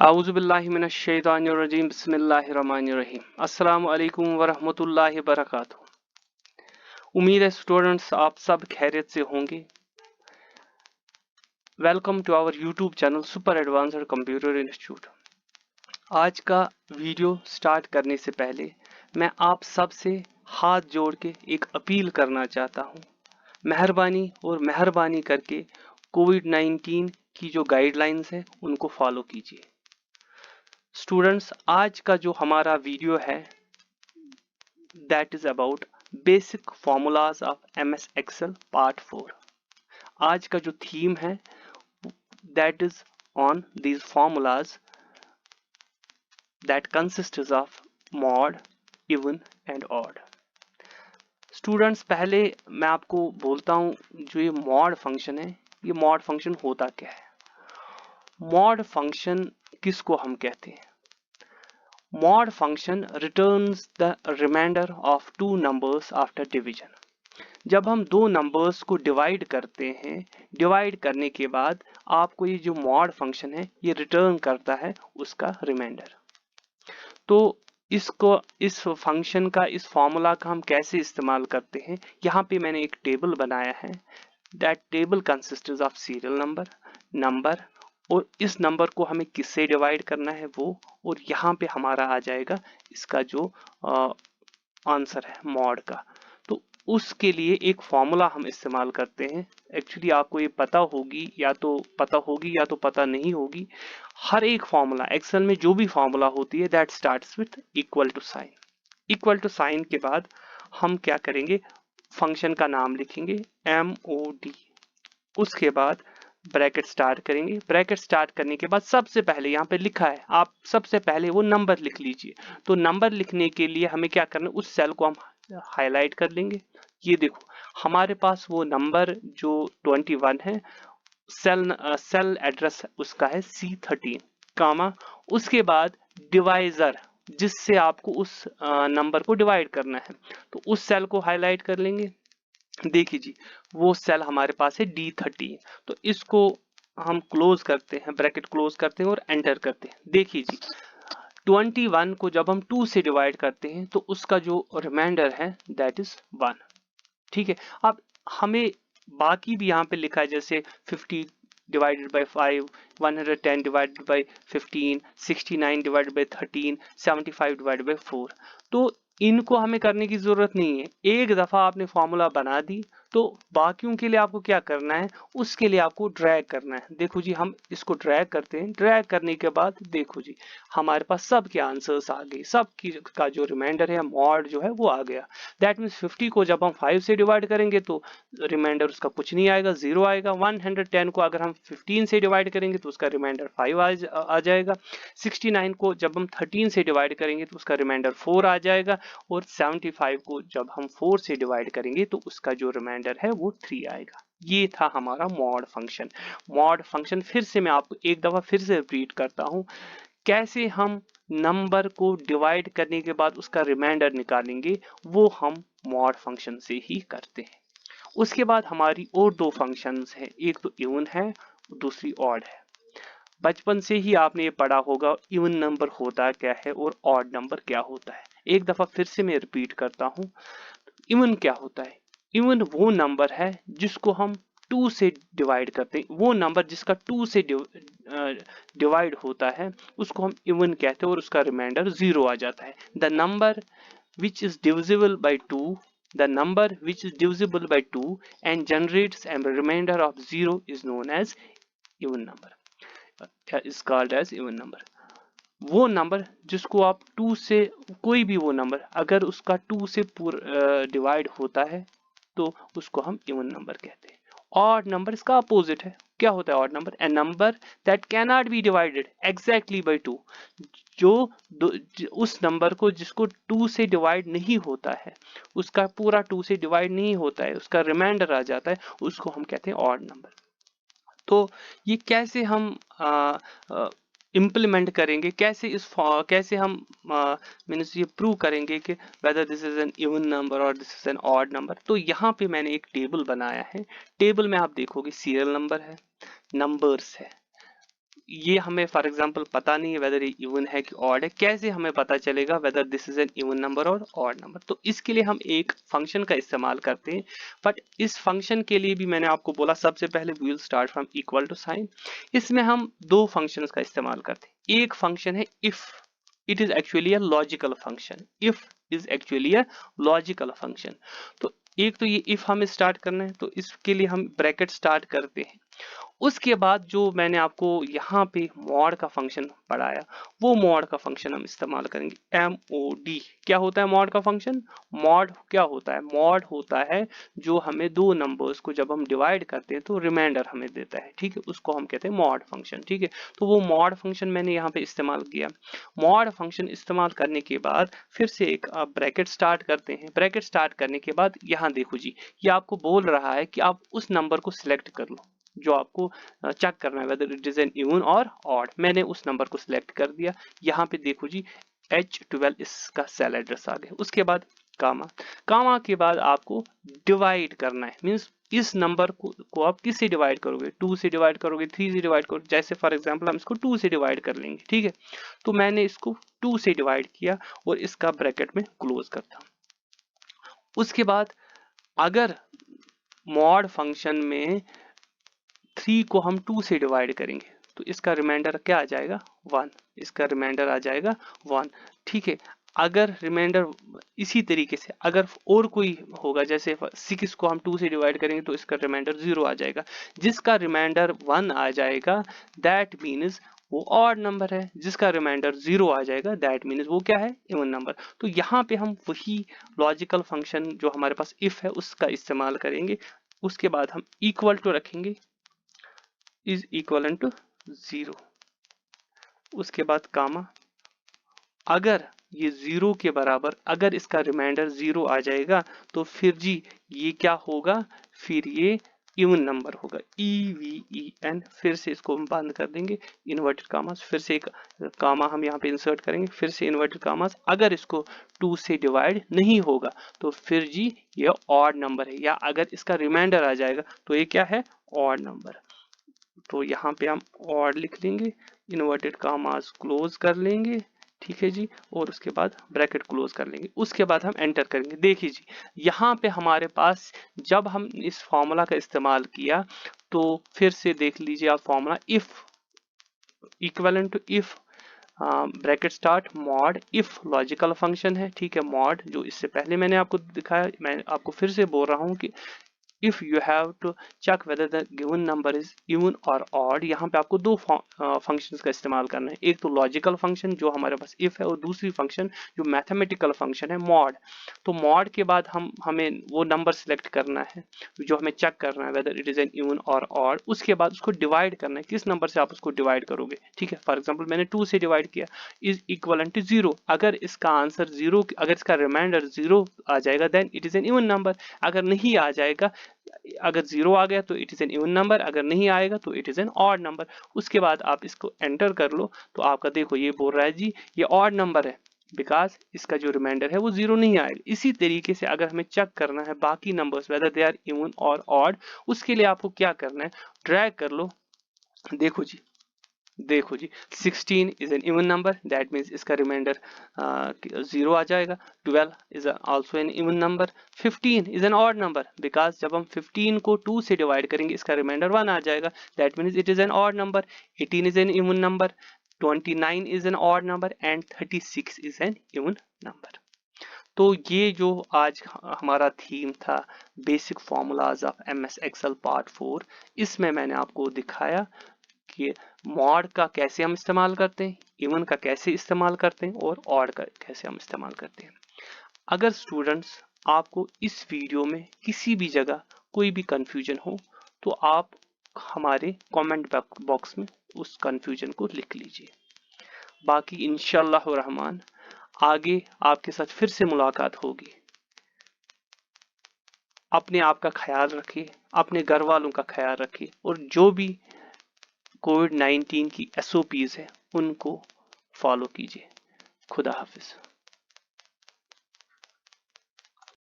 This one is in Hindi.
आऊज़ुबिल्लाहिमिनश्शैतानिर्रजीम बिस्मिल्लाहिर्रहमानिर्रहीम अस्सलामु अलैकुम वरहमतुल्लाहि वबरकातुहू। उम्मीद है स्टूडेंट्स आप सब खैरियत से होंगे। Welcome to our YouTube channel super advanced computer institute. आज का वीडियो स्टार्ट करने से पहले मैं आप सब से हाथ जोड़ के एक अपील करना चाहता हूँ। मेहरबानी करके कोविड-19 की जो गाइडलाइंस है उनको फॉलो कीजिए। स्टूडेंट्स, आज का जो हमारा वीडियो है that is about basic formulas of MS Excel part 4। आज का जो थीम है that is on these formulas that consist of mod, even and odd. Students, पहले मैं आपको बोलता हूं जो ये मॉड फंक्शन है, ये मॉड फंक्शन होता क्या है। मॉड फंक्शन किसको हम कहते हैं? Mod function returns the remainder of two numbers after division। जब हम दो नंबर्स को डिवाइड करते हैं, डिवाइड करने के बाद आपको ये जो मॉड फंक्शन है ये रिटर्न करता है उसका रिमाइंडर। तो इस फंक्शन का, इस फॉर्मूला का हम कैसे इस्तेमाल करते हैं, यहाँ पे मैंने एक टेबल बनाया है। That table consists of serial number और इस नंबर को हमें किससे डिवाइड करना है वो, और यहाँ पे हमारा आ जाएगा इसका जो आंसर है मॉड का। तो उसके लिए एक फॉर्मूला हम इस्तेमाल करते हैं। एक्चुअली आपको ये पता होगी या तो पता नहीं होगी। हर एक फॉर्मूला एक्सेल में जो भी फॉर्मूला होती है that starts with equal to sign. Equal to sign के बाद हम क्या करेंगे, फंक्शन का नाम लिखेंगे MOD। उसके बाद ब्रैकेट स्टार्ट करेंगे। ब्रैकेट स्टार्ट करने के बाद सबसे पहले यहाँ पे लिखा है, आप सबसे पहले वो नंबर लिख लीजिए। तो नंबर लिखने के लिए हमें क्या करना है, उस सेल को हम हाईलाइट कर लेंगे। ये देखो हमारे पास वो नंबर जो 21 है, सेल एड्रेस उसका है C13 कामा, उसके बाद डिवाइजर जिससे आपको उस नंबर को डिवाइड करना है, तो उस सेल को हाईलाइट कर लेंगे। देखिए जी, वो सेल हमारे पास है D13, तो इसको हम क्लोज करते हैं, ब्रैकेट क्लोज करते हैं और एंटर करते हैं। देखिए जी, 21 को जब हम 2 से डिवाइड करते हैं तो उसका जो रिमाइंडर है दैट इज 1। ठीक है, अब हमें बाकी भी यहाँ पे लिखा है, जैसे 50 divided by 5, 110 divided by 15, 69 divided by 13, 75 divided by 4। तो इनको हमें करने की जरूरत नहीं है। एक दफा आपने फॉर्मूला बना दी तो बाकियों के लिए आपको क्या करना है, उसके लिए आपको ड्रैग करना है। देखो जी, हम इसको ड्रैग करते हैं। ड्रैग करने के बाद देखो जी, हमारे पास सब के आंसर्स आ गए, सब की का जो रिमाइंडर है मॉड जो है वो आ गया। दैट मीन्स 50 को जब हम 5 से डिवाइड करेंगे तो रिमाइंडर उसका कुछ नहीं आएगा, 0 आएगा। 110 को अगर हम 15 से डिवाइड करेंगे तो उसका रिमाइंडर 5 आ जाएगा। 69 को जब हम 13 से डिवाइड करेंगे तो उसका रिमाइंडर 4 आ जाएगा, और 75 को जब हम 4 से डिवाइड करेंगे तो उसका जो रिमाइंडर है वो 3 आएगा। ये था हमारा मॉड फंक्शन। मॉड फंक्शन फिर से मैं आपको एक दफा फिर से रिपीट करता हूं, कैसे हम नंबर को डिवाइड करने के बाद उसका रिमाइंडर निकालेंगे वो हम मॉड फंक्शन से ही करते हैं। उसके बाद हमारी और दो फंक्शंस हैं, एक तो इवन है, दूसरी ऑड है। बचपन से ही आपने ये पढ़ा होगा इवन नंबर होता क्या है और ऑड नंबर क्या होता है। एक दफा फिर से मैं रिपीट करता हूं, इवन क्या होता है? इवन वो नंबर है जिसको हम 2 से डिवाइड करते हैं। वो नंबर जिसका 2 से डिवाइड होता है उसको हम इवन कहते हैं और उसका रिमाइंडर 0 आ जाता है। The number which is divisible by 2, the number which is divisible by 2 and generates a remainder of 0 is known as even number, is called as even number। वो नंबर जिसको आप 2 से, कोई भी वो नंबर अगर उसका 2 से डिवाइड होता है तो उसको हम इवन नंबर कहते हैं। ऑड नंबर इसका अपोजिट है। क्या होता है odd number? A number that can not be divided exactly by 2। जो उस नंबर को जिसको 2 से डिवाइड नहीं होता है, उसका पूरा 2 से डिवाइड नहीं होता है, उसका रिमाइंडर आ जाता है, उसको हम कहते हैं ऑड नंबर। तो ये कैसे हम इम्प्लीमेंट करेंगे, कैसे हम मीन्स ये प्रूव करेंगे कि whether this is an even number और this is an odd number. तो यहाँ पे मैंने एक टेबल बनाया है। टेबल में आप देखोगे सीरियल नंबर है, नंबर्स है, ये हमें फॉर एग्जांपल पता नहीं है वेदर ये इवन है कि ऑड है, कैसे हमें पता चलेगा weather this is an even number और ऑड नंबर? तो इसके लिए हम एक फंक्शन का इस्तेमाल करते हैं, बट इस फंक्शन के लिए भी मैंने आपको बोला सबसे पहले we will start from equal to sign. इसमें हम दो फंक्शंस का इस्तेमाल करते हैं। एक फंक्शन है if, it is actually a logical function, if is actually a logical function. तो एक तो ये इफ हमें स्टार्ट करना है, तो इसके लिए हम ब्रैकेट स्टार्ट करते हैं। उसके बाद जो मैंने आपको यहाँ पे मॉड का फंक्शन पढ़ाया, वो मॉड का फंक्शन हम इस्तेमाल करेंगे। MOD क्या होता है मॉड का फंक्शन? मॉड क्या होता है? मॉड होता है जो हमें दो नंबर्स को जब हम डिवाइड करते हैं तो रिमाइंडर हमें देता है, ठीक है, उसको हम कहते हैं मॉड फंक्शन, ठीक है। तो वो मॉड फंक्शन मैंने यहाँ पे इस्तेमाल किया। मॉड फंक्शन इस्तेमाल करने के बाद फिर से एक आप ब्रैकेट स्टार्ट करते हैं। ब्रैकेट स्टार्ट करने के बाद यहाँ देखो जी, ये आपको बोल रहा है कि आप उस नंबर को सिलेक्ट कर लो जो आपको चेक करना है whether it is an even और ऑड। मैंने उस नंबर को सिलेक्ट कर दिया। यहाँ पे देखो जी H12 इसका सेल एड्रेस आ गया। उसके बाद कामा, कामा के बाद आपको डिवाइड करना है, मींस इस नंबर को आप किससे डिवाइड करोगे? 2 से डिवाइड करोगे, 3 से डिवाइड करोगे। जैसे फॉर एग्जांपल हम इसको 2 से डिवाइड कर लेंगे, ठीक है। तो मैंने इसको 2 से डिवाइड किया और इसका ब्रैकेट में क्लोज करता हूं। उसके बाद अगर मॉड फंक्शन में 3 को हम 2 से डिवाइड करेंगे तो इसका रिमाइंडर क्या आ जाएगा? 1। इसका रिमाइंडर आ जाएगा 1, ठीक है। अगर रिमाइंडर इसी तरीके से अगर और कोई होगा, जैसे 6 को हम 2 से डिवाइड करेंगे तो इसका रिमाइंडर 0 आ जाएगा। जिसका रिमाइंडर 1 आ जाएगा दैट मीन्स वो ऑड नंबर है। जिसका रिमाइंडर 0 आ जाएगा दैट मीन्स वो क्या है? Even number. तो यहाँ पे हम वही लॉजिकल फंक्शन जो हमारे पास इफ है उसका इस्तेमाल करेंगे। उसके बाद हम इक्वल टू रखेंगे, इज इक्वल टू 0। उसके बाद कामा, अगर ये 0 के बराबर, अगर इसका रिमाइंडर 0 आ जाएगा तो फिर जी ये क्या होगा? फिर ये इवन नंबर होगा, EVEN। फिर से इसको हम बंद कर देंगे, इन्वर्टेड कामास, फिर से एक कामा हम यहाँ पे इंसर्ट करेंगे, फिर से इन्वर्टेड कामास। अगर इसको 2 से डिवाइड नहीं होगा तो फिर जी ये ऑड नंबर है, या अगर इसका रिमाइंडर आ जाएगा तो ये क्या है? Odd number. तो यहाँ पे हम ऑड लिख लेंगे, इन्वर्टेड कामास क्लोज कर लेंगे, ठीक है जी, और उसके बाद ब्रैकेट क्लोज कर लेंगे। उसके बाद हम एंटर करेंगे। देखिए जी यहाँ पे हमारे पास जब हम इस फॉर्मूला का इस्तेमाल किया तो फिर से देख लीजिए आप formula, if equal to if bracket start mod if logical function है, ठीक है। मॉड जो इससे पहले मैंने आपको दिखाया, मैं आपको फिर से बोल रहा हूँ कि if you have to check whether the given number is even or odd, यहाँ पे आपको दो फंक्शंस का इस्तेमाल करना है। एक तो लॉजिकल फंक्शन जो हमारे पास if है, और दूसरी फंक्शन जो मैथमेटिकल फंक्शन है मॉड। तो मॉड के बाद हमें वो नंबर सिलेक्ट करना है जो हमें चेक करना है whether it is an even और ऑड। उसके बाद उसको डिवाइड करना है, किस नंबर से आप उसको डिवाइड करोगे, ठीक है। फॉर एग्जाम्पल मैंने 2 से डिवाइड किया, इज इक्वल टू 0। अगर इसका आंसर 0, अगर इसका रिमाइंडर 0 आ जाएगा then it is an even number. अगर नहीं आ जाएगा, अगर 0 आ गया तो it is an even number, अगर नहीं आएगा तो it is an odd number. उसके बाद आप इसको एंटर कर लो तो आपका देखो ये बोल रहा है जी ये ऑड नंबर है, बिकॉज इसका जो रिमाइंडर है वो 0 नहीं आएगा। इसी तरीके से अगर हमें चेक करना है बाकी numbers whether they are even और ऑड, उसके लिए आपको क्या करना है? ड्रैग कर लो। देखो जी, देखो जी 16 is an even number, that means इसका रिमाइंडर 0 आ जाएगा। 12 is also an even number. 15 is an odd number, because जब हम 15 को 2 से डिवाइड करेंगे इसका रिमाइंडर 1 आ जाएगा, that means it is an odd number. 18 is an even number. 29 is an odd number and 36 is an even number. तो ये जो आज हमारा थीम था basic formulas of MS Excel part 4, इसमें मैंने आपको दिखाया कि मॉड का कैसे हम इस्तेमाल करते हैं, इवन का कैसे इस्तेमाल करते हैं और ऑड का कैसे हम इस्तेमाल करते हैं। अगर स्टूडेंट्स आपको इस वीडियो में किसी भी जगह कोई भी कंफ्यूजन हो तो आप हमारे कमेंट बॉक्स में उस कंफ्यूजन को लिख लीजिए। बाकी इंशाअल्लाह रहमान आगे आपके साथ फिर से मुलाकात होगी। अपने आप का ख्याल रखिए, अपने घर वालों का ख्याल रखिए, और जो भी कोविड-19 की SOPs है उनको फॉलो कीजिए। खुदा हाफिज।